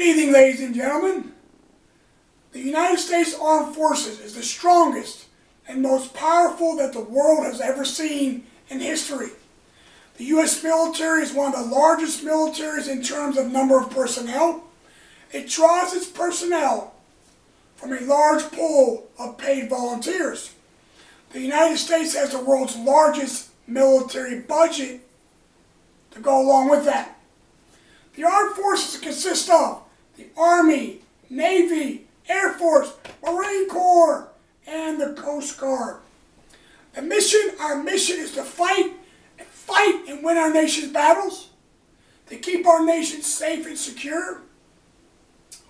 Good evening, ladies and gentlemen. The United States Armed Forces is the strongest and most powerful that the world has ever seen in history. The U.S. military is one of the largest militaries in terms of number of personnel. It draws its personnel from a large pool of paid volunteers. The United States has the world's largest military budget to go along with that. The armed forces consist of the Army, Navy, Air Force, Marine Corps, and the Coast Guard. Our mission is to fight and win our nation's battles, to keep our nation safe and secure.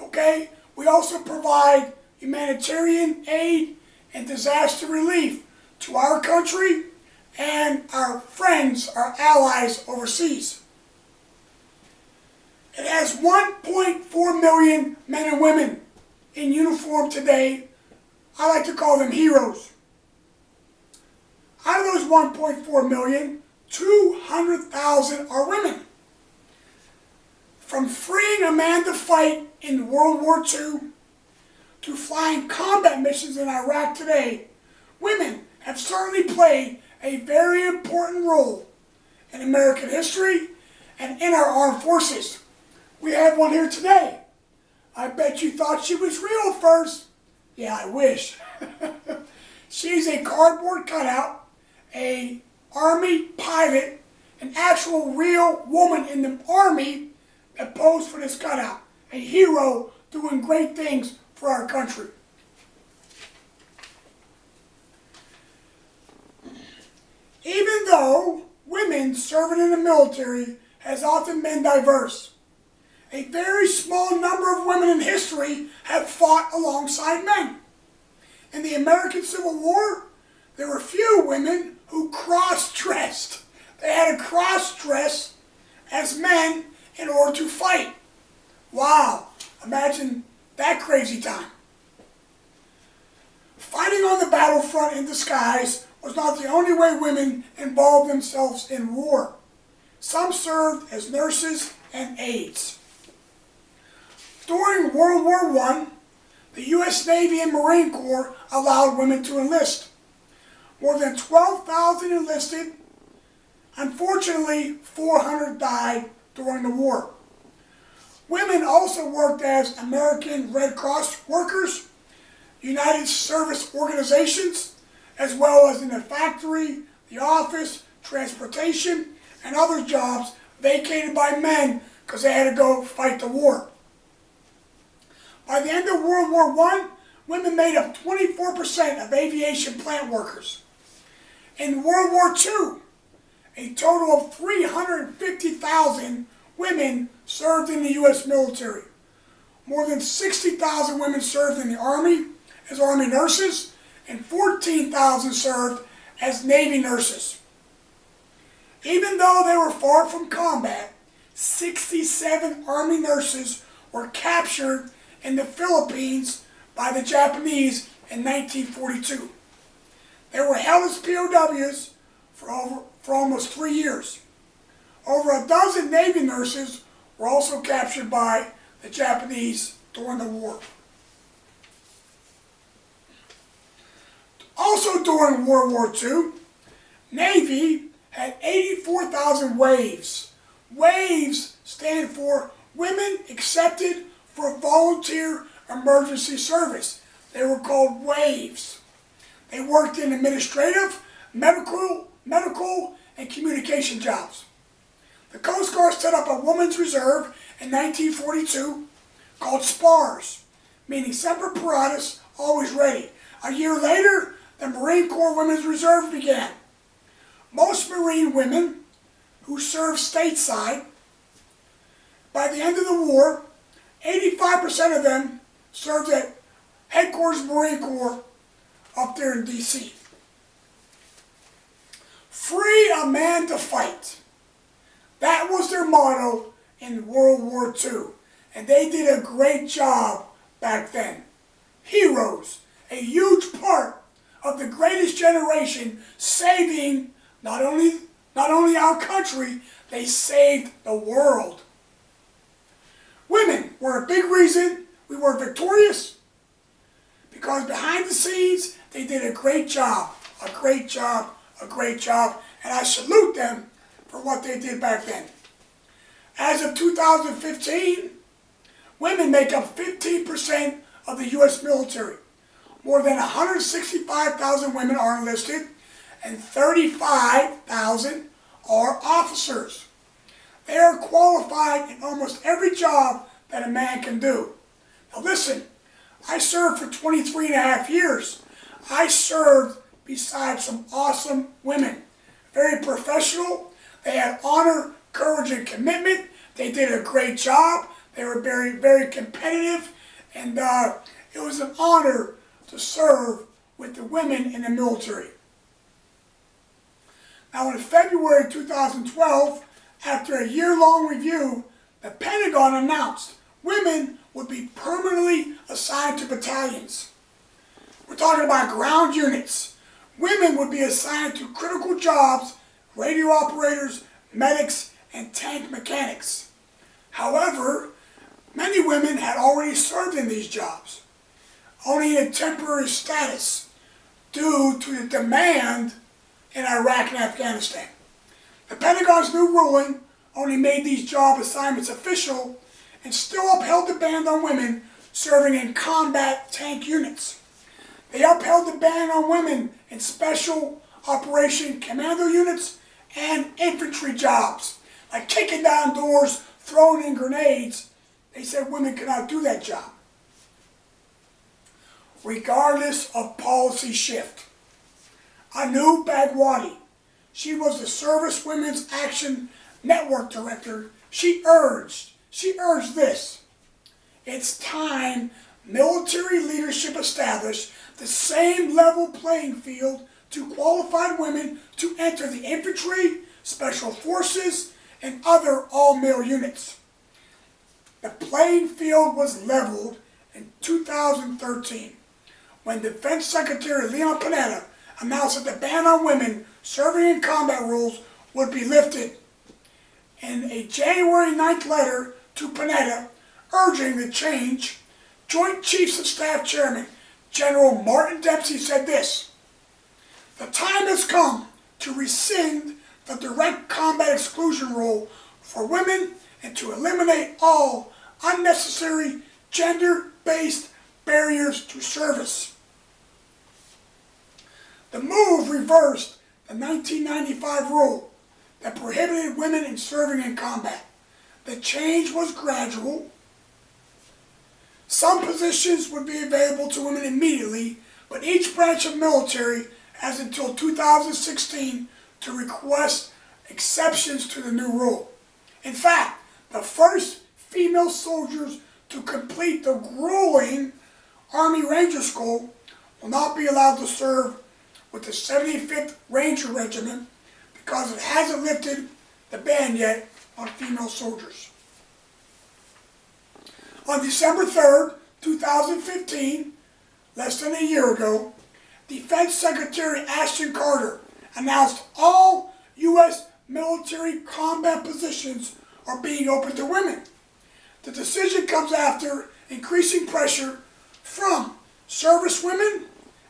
Okay? We also provide humanitarian aid and disaster relief to our country and our friends, our allies overseas. It has 1.4 million men and women in uniform today. I like to call them heroes. Out of those 1.4 million, 200,000 are women. From freeing a man to fight in World War II to flying combat missions in Iraq today, women have certainly played a very important role in American history and in our armed forces. We have one here today. I bet you thought she was real at first. Yeah, I wish. She's a cardboard cutout, a Army pilot, an actual real woman in the Army that posed for this cutout. A hero doing great things for our country. Even though women serving in the military has often been diverse, a very small number of women in history have fought alongside men. In the American Civil War, there were few women who cross-dressed. They had to cross-dress as men in order to fight. Wow, imagine that crazy time. Fighting on the battlefront in disguise was not the only way women involved themselves in war. Some served as nurses and aides. During World War I, the U.S. Navy and Marine Corps allowed women to enlist. More than 12,000 enlisted. Unfortunately, 400 died during the war. Women also worked as American Red Cross workers, United Service Organizations, as well as in the factory, the office, transportation, and other jobs vacated by men because they had to go fight the war. By the end of World War I, women made up 24% of aviation plant workers. In World War II, a total of 350,000 women served in the U.S. military. More than 60,000 women served in the Army as Army nurses, and 14,000 served as Navy nurses. Even though they were far from combat, 67 Army nurses were captured in the Philippines by the Japanese in 1942. They were held as POWs for almost 3 years. Over a dozen Navy nurses were also captured by the Japanese during the war. Also during World War II, Navy had 84,000 WAVs. WAVs stand for Women Accepted for Volunteer Emergency Service. They were called WAVs. They worked in administrative, medical, and communication jobs. The Coast Guard set up a women's reserve in 1942 called SPARS, meaning Semper Paratus, always ready. A year later, the Marine Corps Women's Reserve began. Most Marine women who served stateside, by the end of the war, 85% of them served at Headquarters Marine Corps up there in D.C. Free a man to fight. That was their motto in World War II. And they did a great job back then. Heroes, a huge part of the greatest generation, saving not only our country, they saved the world. Women were a big reason we were victorious, because behind the scenes they did a great job, a great job, a great job, and I salute them for what they did back then. As of 2015, women make up 15% of the U.S. military. More than 165,000 women are enlisted, and 35,000 are officers. They are qualified in almost every job that a man can do. Now listen, I served for 23 and a half years. I served beside some awesome women. Very professional. They had honor, courage, and commitment. They did a great job. They were very, very competitive. And it was an honor to serve with the women in the military. Now in February 2012, after a year-long review, the Pentagon announced women would be permanently assigned to battalions. We're talking about ground units. Women would be assigned to critical jobs, radio operators, medics, and tank mechanics. However, many women had already served in these jobs, only in a temporary status due to the demand in Iraq and Afghanistan. The Pentagon's new ruling only made these job assignments official and still upheld the ban on women serving in combat tank units. They upheld the ban on women in special operation commando units and infantry jobs, like kicking down doors, throwing in grenades. They said women could not do that job. Regardless of policy shift, Anu Bhagwati, she was the Service Women's Action Network Director, she urged this: it's time military leadership established the same level playing field to qualified women to enter the infantry, special forces, and other all-male units. The playing field was leveled in 2013 when Defense Secretary Leon Panetta announced that the ban on women serving in combat roles would be lifted. In a January 9th letter to Panetta urging the change, Joint Chiefs of Staff Chairman General Martin Dempsey said this: "The time has come to rescind the direct combat exclusion rule for women and to eliminate all unnecessary gender-based barriers to service." The move reversed the 1995 rule that prohibited women in serving in combat. The change was gradual. Some positions would be available to women immediately, but each branch of military has until 2016 to request exceptions to the new rule. In fact, the first female soldiers to complete the grueling Army Ranger School will not be allowed to serve with the 75th Ranger Regiment because it hasn't lifted the ban yet on female soldiers. On December 3rd, 2015, less than a year ago, Defense Secretary Ashton Carter announced all U.S. military combat positions are being open to women. The decision comes after increasing pressure from service women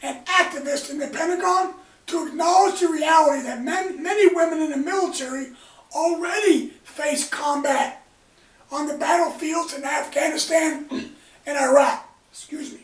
and activists in the Pentagon to acknowledge the reality that many women in the military already face combat on the battlefields in Afghanistan and Iraq. Excuse me.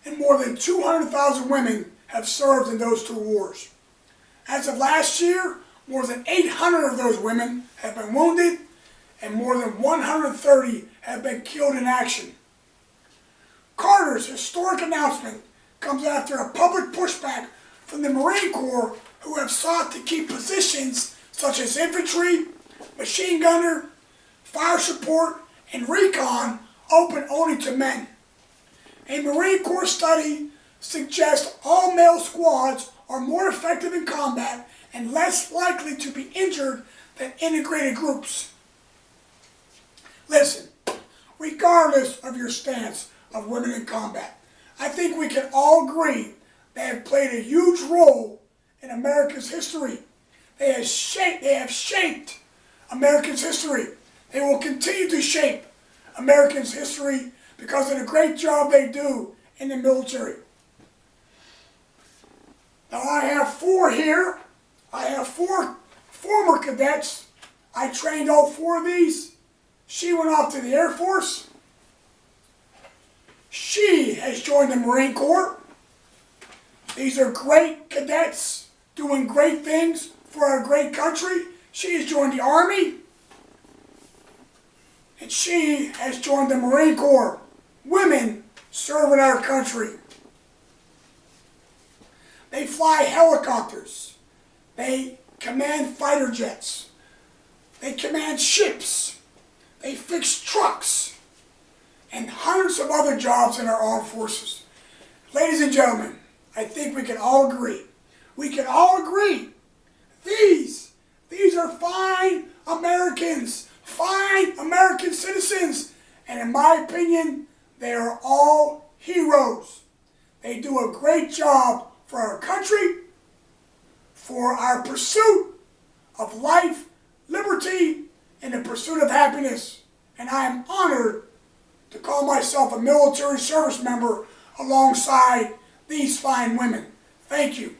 And more than 200,000 women have served in those two wars. As of last year, more than 800 of those women have been wounded and more than 130 have been killed in action. Carter's historic announcement comes after a public pushback from the Marine Corps, who have sought to keep positions such as infantry, machine gunner, fire support, and recon open only to men. A Marine Corps study suggests all male squads are more effective in combat and less likely to be injured than integrated groups. Listen, regardless of your stance of women in combat, I think we can all agree they have played a huge role in America's history. They have shaped America's history. They will continue to shape America's history because of the great job they do in the military. Now I have 4 here. I have 4 former cadets. I trained all 4 of these. She went off to the Air Force. She has joined the Marine Corps. These are great cadets doing great things for our great country. She has joined the Army. And she has joined the Marine Corps. Women serving our country. They fly helicopters. They command fighter jets. They command ships. They fix trucks. And hundreds of other jobs in our armed forces. Ladies and gentlemen, I think we can all agree. We can all agree. These are fine Americans. Fine American citizens. And in my opinion, they are all heroes. They do a great job for our country, for our pursuit of life, liberty, and the pursuit of happiness. And I am honored to call myself a military service member alongside these fine women. Thank you.